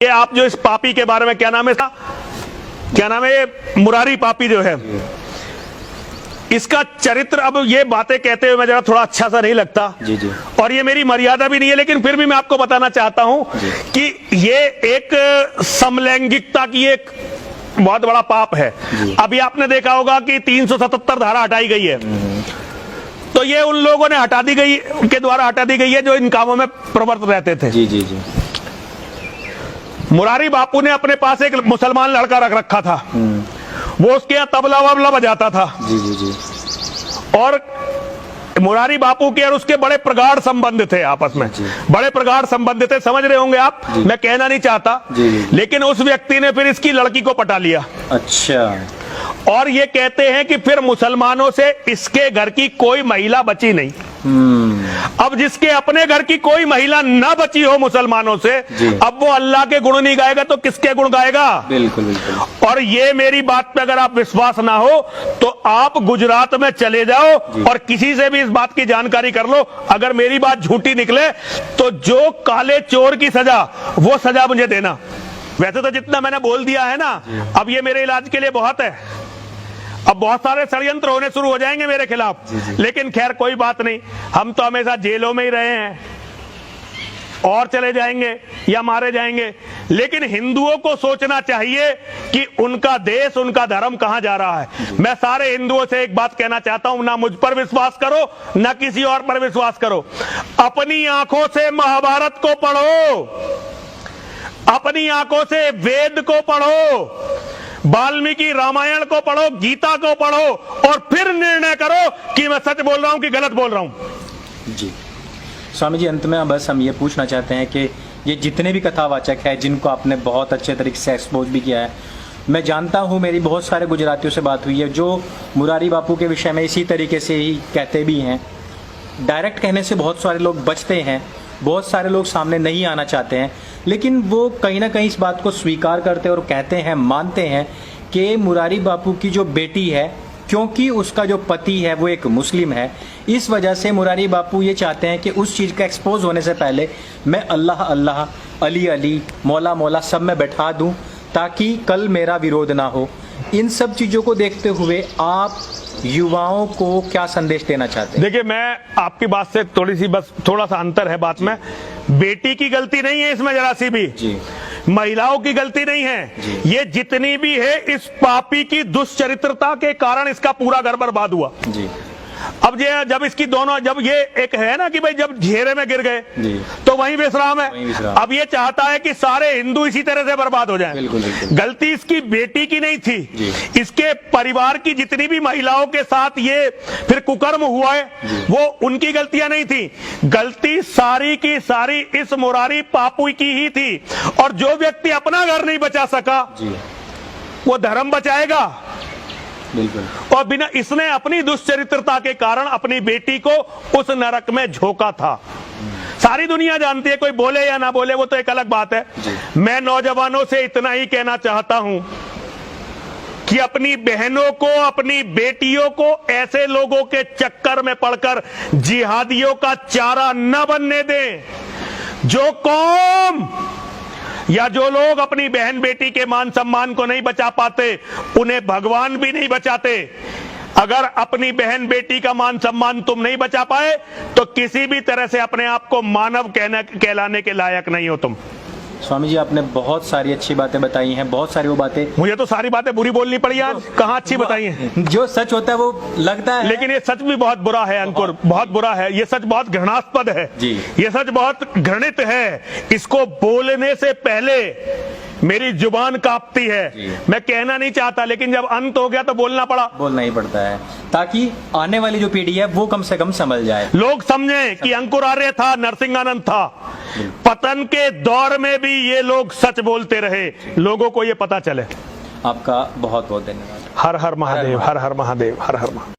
ये आप जो इस पापी के बारे में क्या नाम है मुरारी पापी जो है, इसका चरित्र, अब ये बातें कहते हुए मैं जरा थोड़ा अच्छा सा नहीं लगता जी जी। और ये मेरी मर्यादा भी नहीं है, लेकिन फिर भी मैं आपको बताना चाहता हूं कि ये एक समलैंगिकता की एक बहुत बड़ा पाप है। अभी आपने देखा होगा कि 377 धारा हटाई गई है, तो ये उन लोगों ने हटा दी गई के द्वारा हटा दी गई है जो इन कामों में प्रवृत्त रहते थे। जी जी जी। मुरारी बापू ने अपने पास एक मुसलमान लड़का रख रखा था, वो उसके यहाँ तबला वबला बजाता था। जी जी जी। और मुरारी बापू के और उसके बड़े प्रगाढ़ संबंध थे आपस में, बड़े प्रगाढ़ संबंध थे, समझ रहे होंगे आप, मैं कहना नहीं चाहता। लेकिन उस व्यक्ति ने फिर इसकी लड़की को पटा लिया। अच्छा। और ये कहते हैं कि फिर मुसलमानों से इसके घर की कोई महिला बची नहीं। अब जिसके अपने घर की कोई महिला ना बची हो मुसलमानों से, अब वो अल्लाह के गुण नहीं गाएगा तो किसके गुण गाएगा? बिल्कुल बिल्कुल। और ये मेरी बात पे अगर आप विश्वास ना हो तो आप गुजरात में चले जाओ और किसी से भी इस बात की जानकारी कर लो। अगर मेरी बात झूठी निकले तो जो काले चोर की सजा, वो सजा मुझे देना। वैसे तो जितना मैंने बोल दिया है ना, अब ये मेरे इलाज के लिए बहुत है। अब बहुत सारे षड्यंत्र होने शुरू हो जाएंगे मेरे खिलाफ, लेकिन खैर कोई बात नहीं, हम तो हमेशा जेलों में ही रहे हैं और चले जाएंगे या मारे जाएंगे। लेकिन हिंदुओं को सोचना चाहिए कि उनका देश, उनका धर्म कहां जा रहा है। मैं सारे हिंदुओं से एक बात कहना चाहता हूं, ना मुझ पर विश्वास करो ना किसी और पर विश्वास करो, अपनी आंखों से महाभारत को पढ़ो, अपनी आंखों से वेद को पढ़ो, वाल्मीकि रामायण को पढ़ो, गीता को पढ़ो और फिर निर्णय करो कि मैं सच बोल रहा हूं कि गलत बोल रहा हूं। जी स्वामी जी, अंत में बस हम ये पूछना चाहते हैं कि ये जितने भी कथावाचक हैं जिनको आपने बहुत अच्छे तरीके से एक्सपोज भी किया है, मैं जानता हूँ, मेरी बहुत सारे गुजरातियों से बात हुई है जो मुरारी बापू के विषय में इसी तरीके से ही कहते भी हैं। डायरेक्ट कहने से बहुत सारे लोग बचते हैं, बहुत सारे लोग सामने नहीं आना चाहते हैं, लेकिन वो कहीं ना कहीं इस बात को स्वीकार करते और कहते हैं, मानते हैं कि मुरारी बापू की जो बेटी है, क्योंकि उसका जो पति है वो एक मुस्लिम है, इस वजह से मुरारी बापू ये चाहते हैं कि उस चीज़ का एक्सपोज होने से पहले मैं अल्लाह अल्लाह, अली अली, मौला मौला सब में बैठा दूं ताकि कल मेरा विरोध ना हो। इन सब चीज़ों को देखते हुए आप युवाओं को क्या संदेश देना चाहते हैं? देखिए, मैं आपकी बात से थोड़ा सा अंतर है बात में। बेटी की गलती नहीं है इसमें जरा सी भी, महिलाओं की गलती नहीं है, ये जितनी भी है इस पापी की दुष्चरित्रता के कारण इसका पूरा घर बर्बाद हुआ। अब ये जब इसकी दोनों, जब ये एक है ना कि भाई जब घेरे में गिर गए तो वहीं विश्राम है। अब ये चाहता है कि सारे हिंदू इसी तरह से बर्बाद हो जाएं। गलती इसकी बेटी की नहीं थी, इसके परिवार की जितनी भी महिलाओं के साथ ये फिर कुकर्म हुआ है वो उनकी गलतियां नहीं थी, गलती सारी की सारी इस मुरारी बापू की ही थी। और जो व्यक्ति अपना घर नहीं बचा सका वो धर्म बचाएगा? बिल्कुल। और बिना, इसने अपनी दुष्चरित्रता के कारण अपनी बेटी को उस नरक में झोंका था। सारी दुनिया जानती है, कोई बोले या ना बोले वो तो एक अलग बात है। मैं नौजवानों से इतना ही कहना चाहता हूं कि अपनी बहनों को, अपनी बेटियों को ऐसे लोगों के चक्कर में पड़कर जिहादियों का चारा न बनने दें। जो कौम या जो लोग अपनी बहन बेटी के मान सम्मान को नहीं बचा पाते, उन्हें भगवान भी नहीं बचाते। अगर अपनी बहन बेटी का मान सम्मान तुम नहीं बचा पाए तो किसी भी तरह से अपने आप को मानव कहलाने के लायक नहीं हो तुम। स्वामी जी, आपने बहुत सारी अच्छी बातें बताई हैं, बहुत सारी वो बातें, मुझे तो सारी बातें बुरी बोलनी पड़ी यार, कहाँ अच्छी बताई हैं? जो सच होता है वो लगता है, लेकिन ये सच भी बहुत बुरा है अंकुर, बहुत बुरा है ये सच, बहुत घृणास्पद है ये सच, बहुत घृणित है। इसको बोलने से पहले मेरी जुबान कांपती है, मैं कहना नहीं चाहता, लेकिन जब अंत हो गया तो बोलना पड़ा। बोलना ही पड़ता है ताकि आने वाली जो पीढ़ी है वो कम से कम समझ जाए, लोग समझें कि अंकुर आर्य था, नरसिंहानंद था, पतन के दौर में भी ये लोग सच बोलते रहे, लोगों को ये पता चले। आपका बहुत बहुत धन्यवाद। हर हर महादेव, हर हर महादेव, हर हर महादेव।